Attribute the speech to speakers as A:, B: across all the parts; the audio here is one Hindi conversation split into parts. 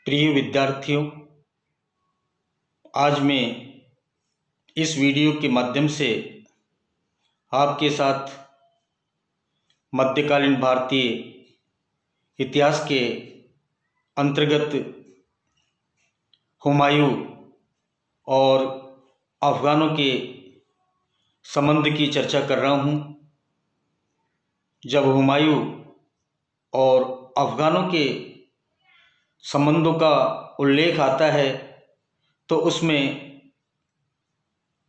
A: प्रिय विद्यार्थियों, आज मैं इस वीडियो के माध्यम से आपके साथ मध्यकालीन भारतीय इतिहास के अंतर्गत हुमायूं और अफ़गानों के संबंध की चर्चा कर रहा हूँ। जब हुमायूं और अफ़गानों के संबंधों का उल्लेख आता है तो उसमें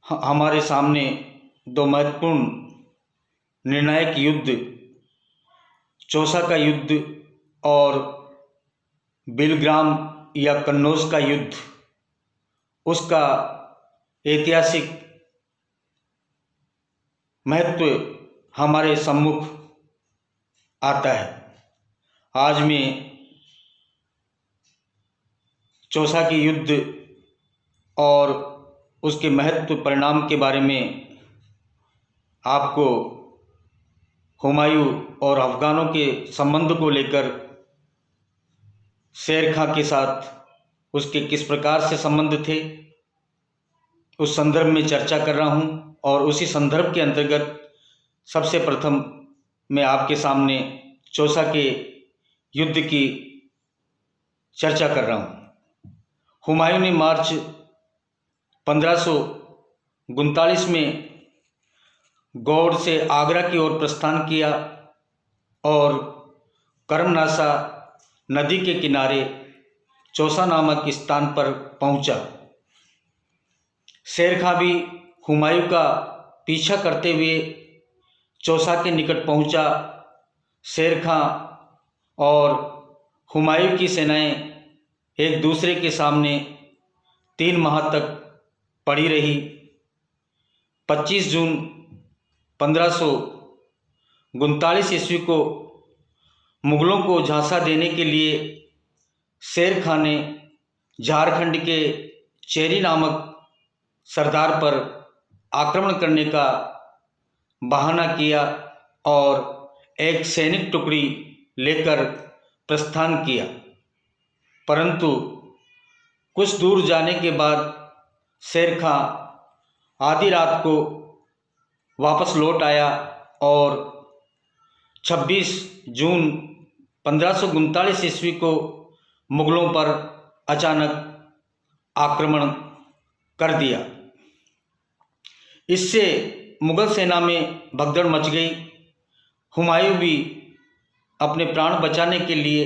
A: हमारे सामने दो महत्वपूर्ण निर्णायक युद्ध, चौसा का युद्ध और बिलग्राम या कन्नौज का युद्ध, उसका ऐतिहासिक महत्व हमारे सम्मुख आता है। आज मैं चौसा के युद्ध और उसके महत्व परिणाम के बारे में आपको हुमायूं और अफ़गानों के संबंध को लेकर शेर खां के साथ उसके किस प्रकार से संबंध थे, उस संदर्भ में चर्चा कर रहा हूं। और उसी संदर्भ के अंतर्गत सबसे प्रथम मैं आपके सामने चौसा के युद्ध की चर्चा कर रहा हूं। हुमायूं ने मार्च 1539 में गौड़ से आगरा की ओर प्रस्थान किया और करमनासा नदी के किनारे चौसा नामक स्थान पर पहुंचा। शेर खां भी हुमायूं का पीछा करते हुए चौसा के निकट पहुंचा। शेर खां और हुमायूं की सेनाएं एक दूसरे के सामने 3 माह तक पड़ी रही। 25 जून 1539 ईस्वी को मुग़लों को झांसा देने के लिए शेर खां ने झारखंड के चेरी नामक सरदार पर आक्रमण करने का बहाना किया और एक सैनिक टुकड़ी लेकर प्रस्थान किया, परंतु कुछ दूर जाने के बाद शेर खां आधी रात को वापस लौट आया और 26 जून 1539 ईस्वी को मुग़लों पर अचानक आक्रमण कर दिया। इससे मुग़ल सेना में भगदड़ मच गई। हुमायूं भी अपने प्राण बचाने के लिए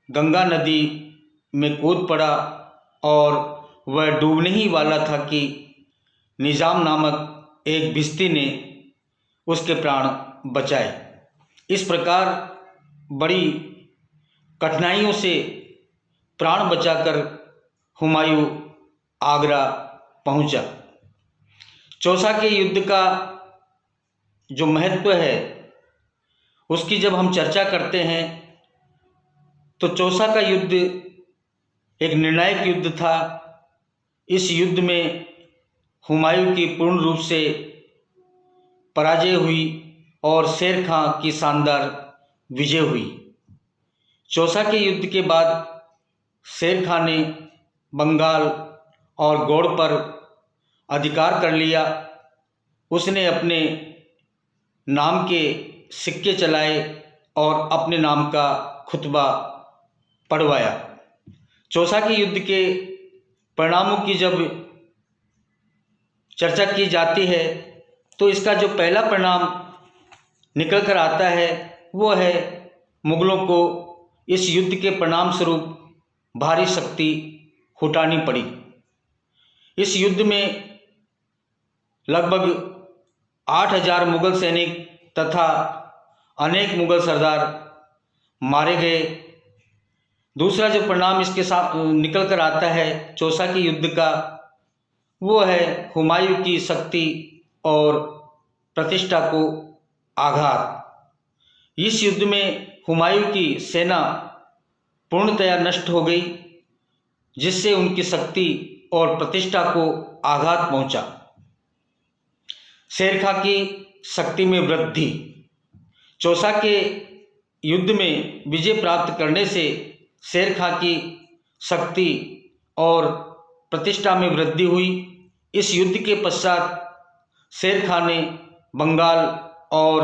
A: गंगा नदी में कूद पड़ा और वह डूबने ही वाला था कि निज़ाम नामक एक भिश्ती ने उसके प्राण बचाए। इस प्रकार बड़ी कठिनाइयों से प्राण बचाकर हुमायूं आगरा पहुंचा। चौसा के युद्ध का जो महत्व है उसकी जब हम चर्चा करते हैं तो चौसा का युद्ध एक निर्णायक युद्ध था। इस युद्ध में हुमायूं की पूर्ण रूप से पराजय हुई और शेर खां की शानदार विजय हुई। चौसा के युद्ध के बाद शेर खां ने बंगाल और गौड़ पर अधिकार कर लिया। उसने अपने नाम के सिक्के चलाए और अपने नाम का खुतबा पढ़वाया। चौसा के युद्ध के परिणामों की जब चर्चा की जाती है तो इसका जो पहला परिणाम निकल कर आता है वो है मुग़लों को इस युद्ध के परिणाम स्वरूप भारी शक्ति जुटानी पड़ी। इस युद्ध में लगभग 8000 मुग़ल सैनिक तथा अनेक मुग़ल सरदार मारे गए। दूसरा जो परिणाम इसके साथ निकल कर आता है चौसा के युद्ध का वो है हुमायूं की शक्ति और प्रतिष्ठा को आघात। इस युद्ध में हुमायूं की सेना पूर्णतया नष्ट हो गई, जिससे उनकी शक्ति और प्रतिष्ठा को आघात पहुंचा। शेर खां की शक्ति में वृद्धि। चौसा के युद्ध में विजय प्राप्त करने से शेर खां की शक्ति और प्रतिष्ठा में वृद्धि हुई। इस युद्ध के पश्चात शेर खान ने बंगाल और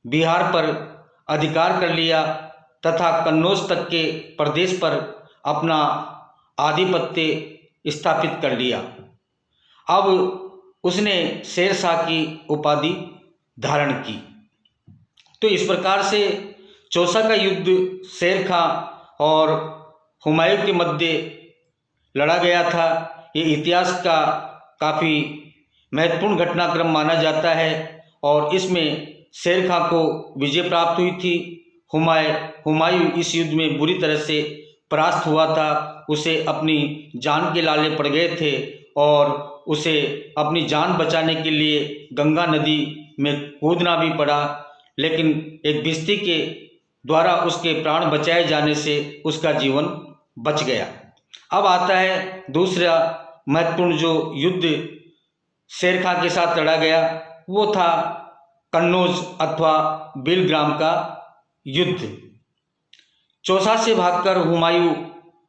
A: बिहार पर अधिकार कर लिया तथा कन्नौज तक के प्रदेश पर अपना आधिपत्य स्थापित कर लिया। अब उसने शेर शाह की उपाधि धारण की। तो इस प्रकार से चौसा का युद्ध शेर खां और हुमायूं के मध्य लड़ा गया था। ये इतिहास का काफ़ी महत्वपूर्ण घटनाक्रम माना जाता है और इसमें शेर खां को विजय प्राप्त हुई थी। हुमायूं इस युद्ध में बुरी तरह से परास्त हुआ था। उसे अपनी जान के लाले पड़ गए थे और उसे अपनी जान बचाने के लिए गंगा नदी में कूदना भी पड़ा, लेकिन एक भिश्ती के द्वारा उसके प्राण बचाए जाने से उसका जीवन बच गया। अब आता है दूसरा महत्वपूर्ण जो युद्ध शेर खां के साथ लड़ा गया, वो था कन्नौज अथवा बिलग्राम का युद्ध। चौसा से भागकर हुमायूं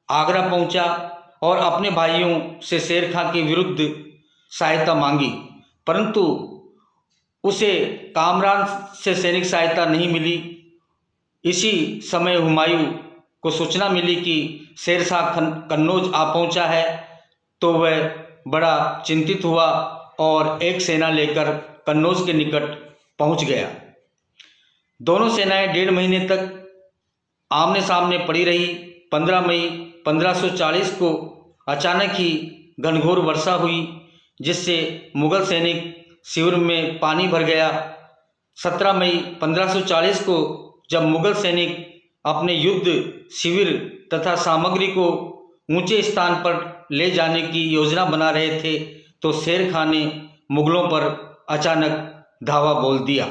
A: आगरा पहुंचा और अपने भाइयों से शेर खां के विरुद्ध सहायता मांगी, परंतु उसे कामरान से सैनिक सहायता नहीं मिली। इसी समय हुमायूं को सूचना मिली कि शेर शाह कन्नौज आ पहुंचा है, तो वह बड़ा चिंतित हुआ और एक सेना लेकर कन्नौज के निकट पहुंच गया। दोनों सेनाएं 1.5 महीने तक आमने सामने पड़ी रही। 15 मई 1540 को अचानक ही घनघोर वर्षा हुई, जिससे मुगल सैनिक शिविर में पानी भर गया। 17 मई 1540 को जब मुगल सैनिक अपने युद्ध शिविर तथा सामग्री को ऊंचे स्थान पर ले जाने की योजना बना रहे थे, तो शेर खां ने मुगलों पर अचानक धावा बोल दिया।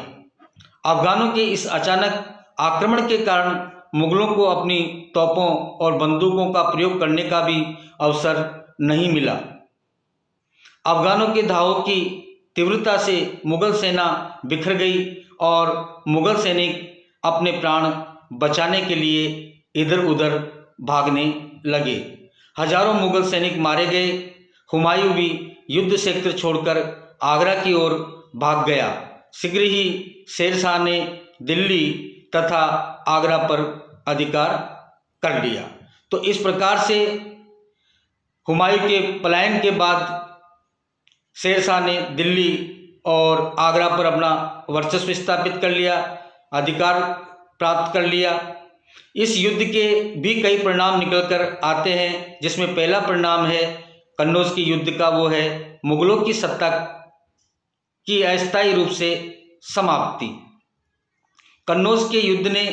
A: अफगानों के इस अचानक आक्रमण के कारण मुगलों को अपनी तोपों और बंदूकों का प्रयोग करने का भी अवसर नहीं मिला। अफगानों के धावों की तीव्रता से मुगल सेना बिखर गई और मुगल सैनिक अपने प्राण बचाने के लिए इधर उधर भागने लगे। हजारों मुगल सैनिक मारे गए। हुमायूं भी युद्ध क्षेत्र छोड़कर आगरा की ओर भाग गया। शीघ्र ही शेर शाह ने दिल्ली तथा आगरा पर अधिकार कर लिया। तो इस प्रकार से हुमायूं के पलायन के बाद शेर शाह ने दिल्ली और आगरा पर अपना वर्चस्व स्थापित कर लिया, अधिकार प्राप्त कर लिया। इस युद्ध के भी कई परिणाम निकल कर आते हैं, जिसमें पहला परिणाम है कन्नौज के युद्ध का, वो है मुगलों की सत्ता की अस्थायी रूप से समाप्ति। कन्नौज के युद्ध ने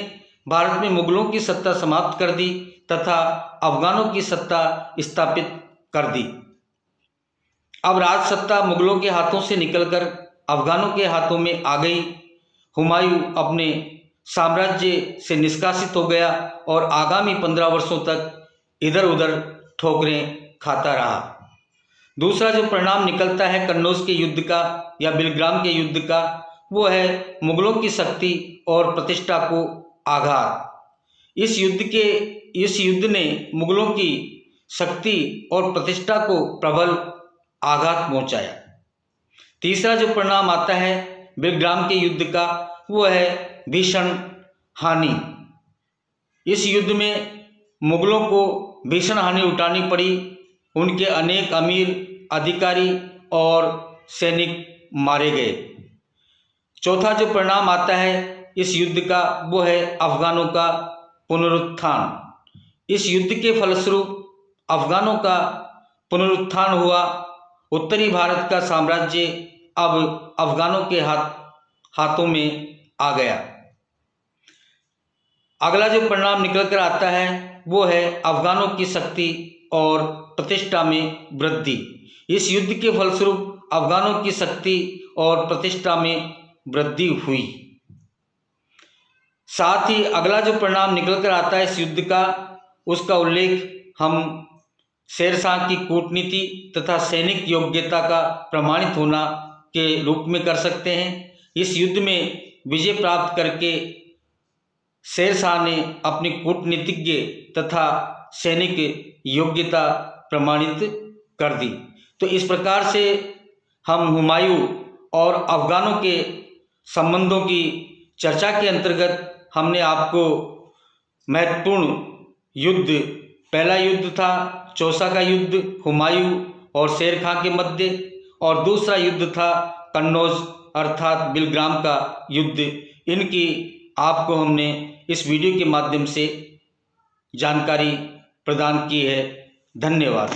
A: भारत में मुगलों की सत्ता समाप्त कर दी तथा अफगानों की सत्ता स्थापित कर दी। अब राज सत्ता मुगलों के हाथों से निकलकर अफगानों के हाथों में आ गई। हुमायूं अपने साम्राज्य से निष्कासित हो गया और आगामी 15 वर्षों तक इधर उधर ठोकरें खाता रहा। दूसरा जो परिणाम निकलता है कन्नौज के युद्ध का या बिलग्राम के युद्ध का, वो है मुगलों की शक्ति और प्रतिष्ठा को आघात। इस युद्ध ने मुगलों की शक्ति और प्रतिष्ठा को प्रबल आघात पहुंचाया। तीसरा जो परिणाम आता है बिलग्राम के युद्ध का, वो है भीषण हानि। इस युद्ध में मुगलों को भीषण हानि उठानी पड़ी। उनके अनेक अमीर, अधिकारी और सैनिक मारे गए। चौथा जो परिणाम आता है इस युद्ध का, वो है अफगानों का पुनरुत्थान। इस युद्ध के फलस्वरूप अफगानों का पुनरुत्थान हुआ। उत्तरी भारत का साम्राज्य अब अफगानों के हाथों में आ गया। अगला जो परिणाम निकल कर आता है वो है अफगानों की शक्ति और प्रतिष्ठा में वृद्धि। इस युद्ध के फलस्वरूप अफगानों की शक्ति और प्रतिष्ठा में वृद्धि हुई। साथ ही अगला जो परिणाम निकल कर आता है इस युद्ध का, उसका उल्लेख हम शेर शाह की कूटनीति तथा सैनिक योग्यता का प्रमाणित होना के रूप में कर सकते हैं। इस युद्ध में विजय प्राप्त करके शेर शाह ने अपनी कूटनीतिज्ञ तथा सैनिक योग्यता प्रमाणित कर दी। तो इस प्रकार से हम हुमायूं और अफगानों के संबंधों की चर्चा के अंतर्गत हमने आपको महत्वपूर्ण युद्ध, पहला युद्ध था चौसा का युद्ध हुमायूं और शेर खां के मध्य, और दूसरा युद्ध था कन्नौज अर्थात बिलग्राम का युद्ध। इनकी आपको हमने इस वीडियो के माध्यम से जानकारी प्रदान की है। धन्यवाद।